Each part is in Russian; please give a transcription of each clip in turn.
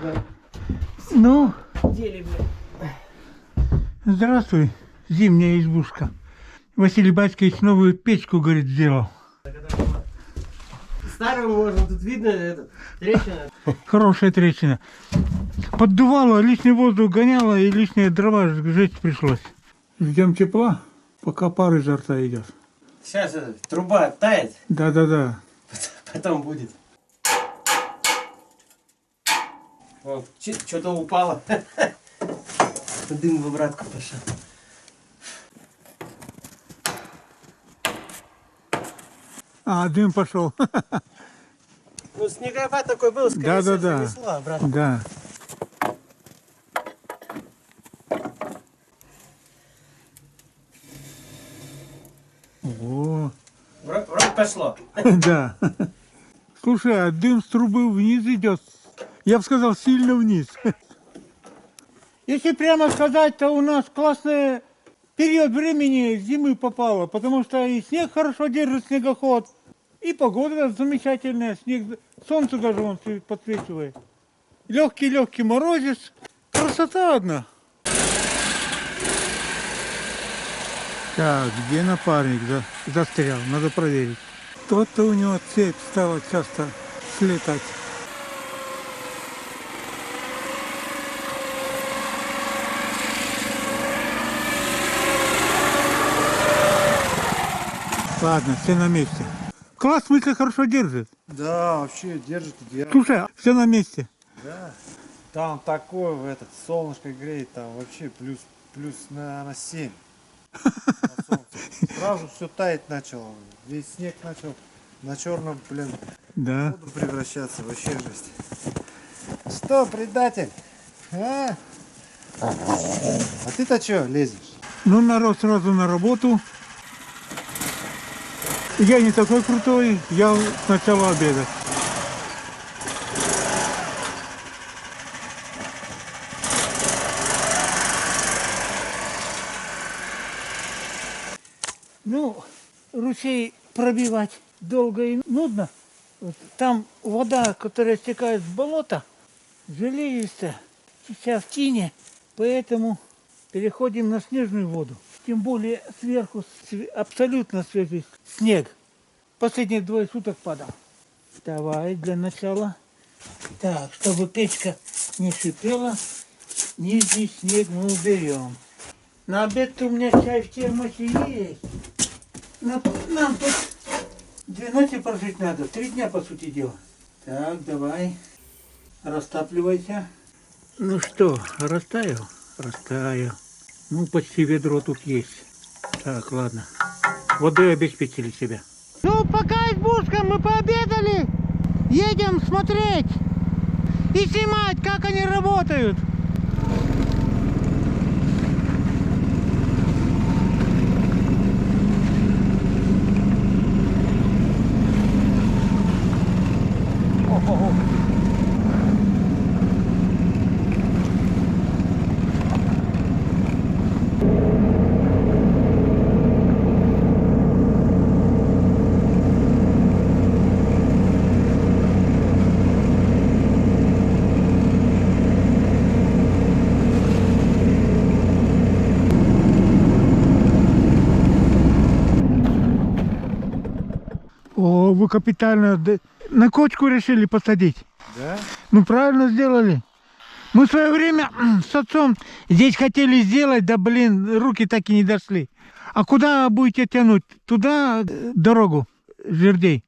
Да. Ну, Дели, блядь. здравствуй, зимняя избушка. Василий Батькович новую печку, говорит, сделал. Старую можно, тут видно этот, трещина. Хорошая трещина. Поддувало, лишний воздух гоняло и лишние дрова сжечь пришлось. Ждем тепла, пока пар изо рта идет. Сейчас труба тает, Да-да-да. потом будет. Вот, что-то упало. Дым в обратку пошел. А, дым пошел. Ну, снегопад такой был, скорее всего, Да-да-да. занесло обратно. Да. О, Вроде пошло. да. Слушай, а дым с трубы вниз идет. Я бы сказал, сильно вниз. Если прямо сказать, то у нас классный период времени зимы попало, потому что и снег хорошо держит, снегоход, и погода замечательная, снег, солнце даже он подсвечивает. Легкий-легкий морозец, красота одна. Так, где напарник застрял, надо проверить. То-то у него цепь стала часто слетать. Ладно, все на месте. Класс, в смысле, хорошо держит. Да, вообще держит идеально. Слушай, все на месте. Да. Там такое, солнышко греет, там вообще плюс на 7. На солнце. Сразу все таять начало. Весь снег начал на черном, Да. воду превращаться. Вообще жесть. Что, предатель? А ты-то что лезешь? Ну, народ сразу на работу. Я не такой крутой, я с начала обеда. Ну, ручей пробивать долго и нудно. Вот там вода, которая стекает с болота, железистая, сейчас в тине, поэтому переходим на снежную воду. Тем более сверху абсолютно свежий снег. Последние 2 суток падал. Давай для начала. Так, чтобы печка не шипела, нижний снег мы уберем. На обед-то у меня чай в термосе есть. Нам тут 2 ночи прожить надо, 3 дня по сути дела. Так, давай, растапливайся. Ну что, растаял? Растаял. Ну, почти ведро тут есть. Так, ладно. Водой обеспечили себя. Ну, пока избушка, мы пообедали. Едем смотреть и снимать, как они работают. О, вы капитально на кочку решили посадить. Да? Ну, правильно сделали. Мы в свое время с отцом здесь хотели сделать, да, блин, руки так и не дошли. А куда будете тянуть? Туда дорогу жердей?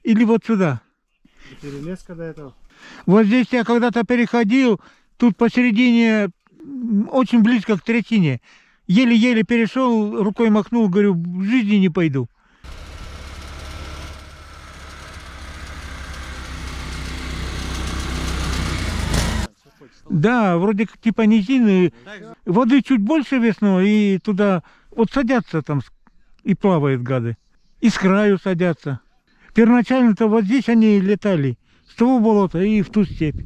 Или вот сюда? Перелеска до этого. Вот здесь я когда-то переходил, тут посередине, очень близко к трясине. Еле-еле перешел, рукой махнул, говорю, в жизни не пойду. Да, вроде как типа низины, воды чуть больше весной, и туда вот садятся там и плавают гады. И с краю садятся. Первоначально-то вот здесь они летали, с того болота и в ту степь.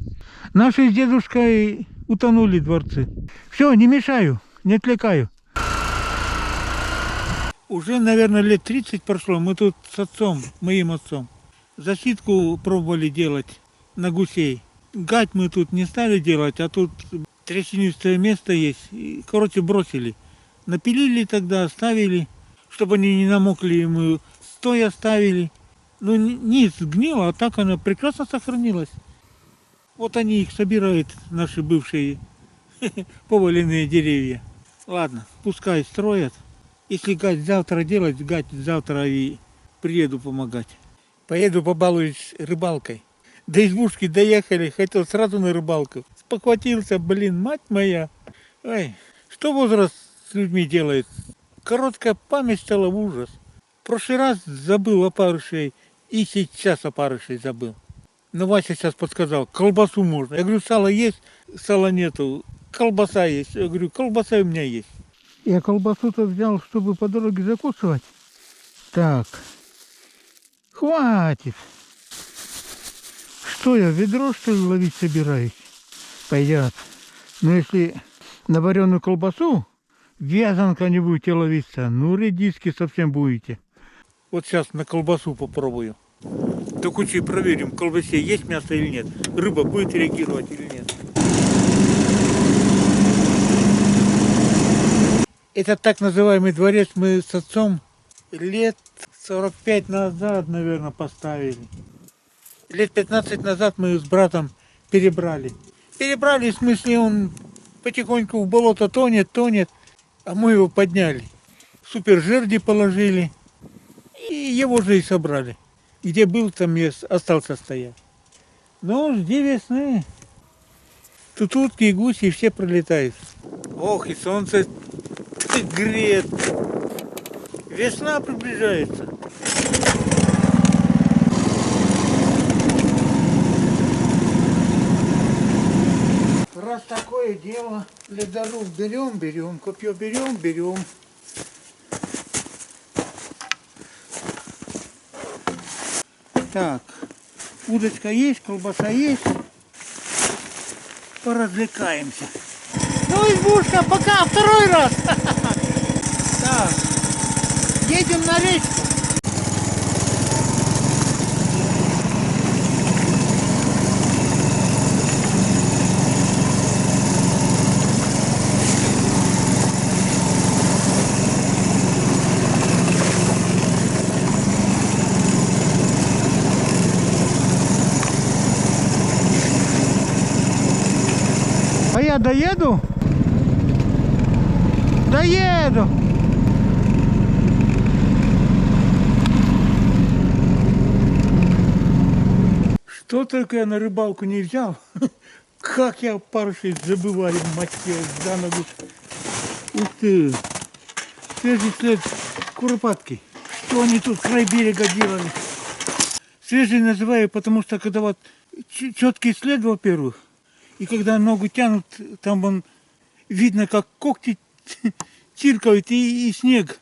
Наши с дедушкой утонули дворцы. Все, не мешаю, не отвлекаю. Уже, наверное, лет 30 прошло, мы тут с отцом, моим отцом, засидку пробовали делать на гусей. гать мы тут не стали делать, а тут трясинистое место есть. И, короче, бросили. Напилили тогда, оставили, чтобы они не намокли, и мы стоя оставили. Ну, низ сгнило, а так она прекрасно сохранилась. Вот они их собирают, наши бывшие поваленные деревья. Ладно, пускай строят. Если гать завтра делать, гать завтра и приеду помогать. Поеду побалуюсь рыбалкой. До избушки доехали, хотел сразу на рыбалку. Спохватился, блин, мать моя. Ой, что возраст с людьми делает? Короткая память стала в ужас. В прошлый раз забыл опарышей, и сейчас опарышей забыл. Но Вася сейчас подсказал, колбасу можно. Я говорю, сало есть, сала нету. Колбаса есть. Я говорю, колбаса у меня есть. Я колбасу-то взял, чтобы по дороге закусывать. Так. Хватит. Что я, ведро что ли ловить собираюсь? Пойдет. Но если на вареную колбасу вязанка не будете ловиться, ну редиски совсем будете. Вот сейчас на колбасу попробую. До кучи проверим, в колбасе есть мясо или нет. Рыба будет реагировать или нет. Этот так называемый дворец мы с отцом лет 45 назад, наверное, поставили. Лет 15 назад мы с братом перебрали. Перебрали, в смысле, он потихоньку в болото тонет, а мы его подняли. Супержерди положили, и его же и собрали. Где был, там и остался стоять. Ну, жди весны. Тут утки и гуси все пролетают. Ох, и солнце греет. Весна приближается. Раз такое дело, ледоруб берем, копье берем. Так, удочка есть, колбаса есть. Поразвлекаемся. Ну, избушка, пока, второй раз. Так, едем на речку. А я доеду? Доеду! Что только я на рыбалку не взял. Как я паршей забываю, мать ее, за ногу. Ух ты! Свежий след куропатки. Что они тут край берега делали? Свежий называю, потому что когда вот четкий след, во-первых, и когда ногу тянут, там вон видно, как когти чиркают, и снег,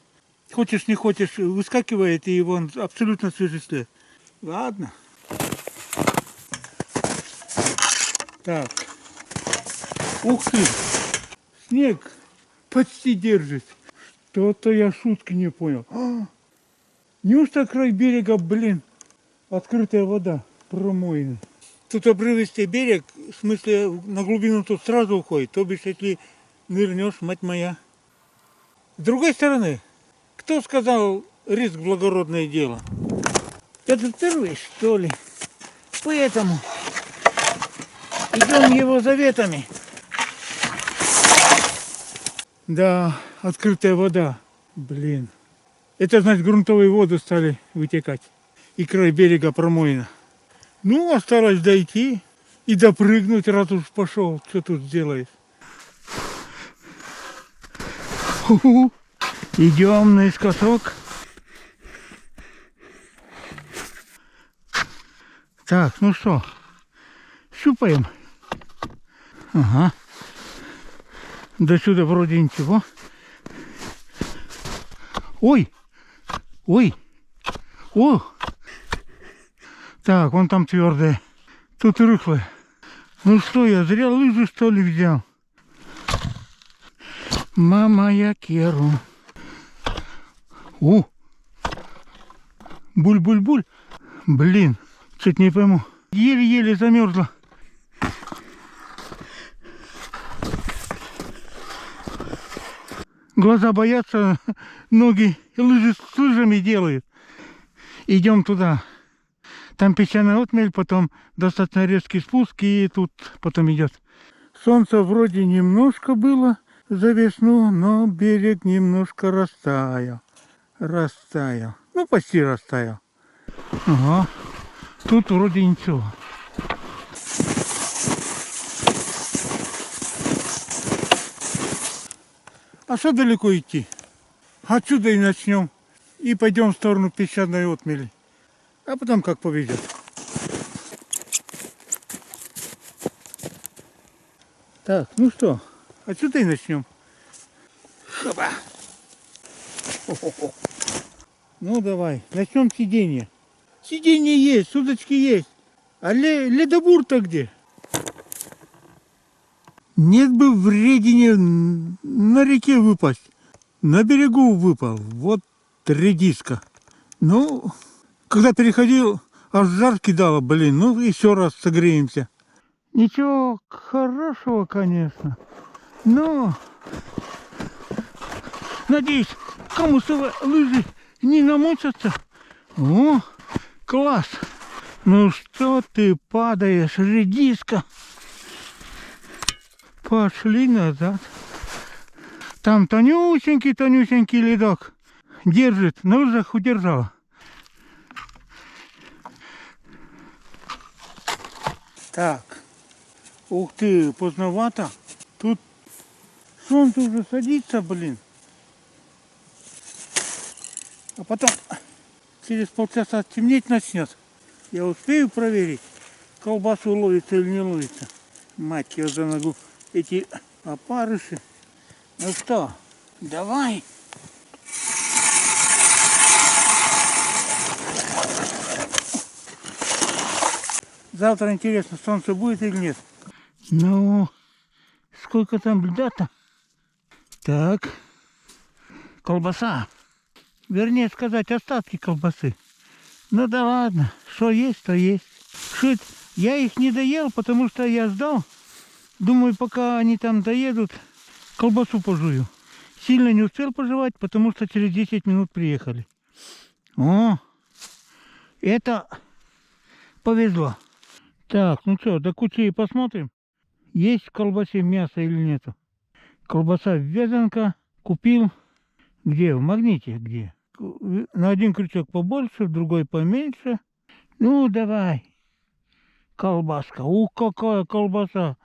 хочешь не хочешь, выскакивает, и вон абсолютно свежий след. Ладно. Так. Ух ты! Снег почти держит. Что-то я шутки не понял. Неужто край берега, блин, открытая вода, промоина. Тут обрывистый берег, в смысле на глубину тут сразу уходит, то бишь если нырнешь, мать моя. С другой стороны, кто сказал, риск благородное дело? Это первый, что ли? Поэтому идем его заветами. Да, открытая вода, блин. Это значит, грунтовые воды стали вытекать. И край берега промоина. Ну, осталось дойти и допрыгнуть, раз уж пошел. Что тут сделаешь? Идем наискосок. Так, ну что, щупаем. Ага. До сюда вроде ничего. Ой! Ой! О! Так, вон там твердое. Тут рыхлое. Ну что, я зря лыжи, что ли, взял? Мама, я керу. О! Буль-буль-буль. Блин, чуть не пойму. Еле-еле замерзла. Глаза боятся, ноги лыжи с лыжами делают. Идем туда. Там песчаная отмель, потом достаточно резкий спуск, и тут потом идет. Солнце вроде немножко было за весну, но берег немножко растаял. Растаял. Ну, почти растаял. Ага. Тут вроде ничего. А что далеко идти? Отсюда и начнем. И пойдем в сторону песчаной отмели. А потом как повезет. Так, ну что, отсюда и начнем. Хоба. Ну давай, начнем с сиденья. Сиденье есть, удочки есть. А ледобур-то где? Нет бы в Редине на реке выпасть. На берегу выпал. Вот редиска. Ну, когда переходил, аж жар кидало, блин. Ну, еще раз согреемся. Ничего хорошего, конечно. Но, надеюсь, камусовые лыжи не намочатся. О, класс. Ну что ты падаешь, редиска? Пошли назад. Там тонюсенький ледок. Держит, на лыжах удержал. Так. Ух ты, поздновато. Тут солнце уже садится, блин. А потом через полчаса темнеть начнет. Я успею проверить, колбасу ловится или не ловится. Мать ее за ногу. Эти опарыши. Ну что, давай. Завтра интересно, солнце будет или нет. Ну, сколько там льда-то? Так, колбаса. Вернее сказать, остатки колбасы. Ну да ладно, что есть, то есть. Шит, я их не доел, потому что я ждал. Думаю, пока они там доедут, колбасу пожую. Сильно не успел пожевать, потому что через 10 минут приехали. О, это повезло. Так, ну что, до кучи посмотрим. Есть в колбасе мясо или нету. Колбаса вязанка. Купил. Где? В Магните. Где? На один крючок побольше, в другой поменьше. Ну, давай. Колбаска. Ух, какая колбаса.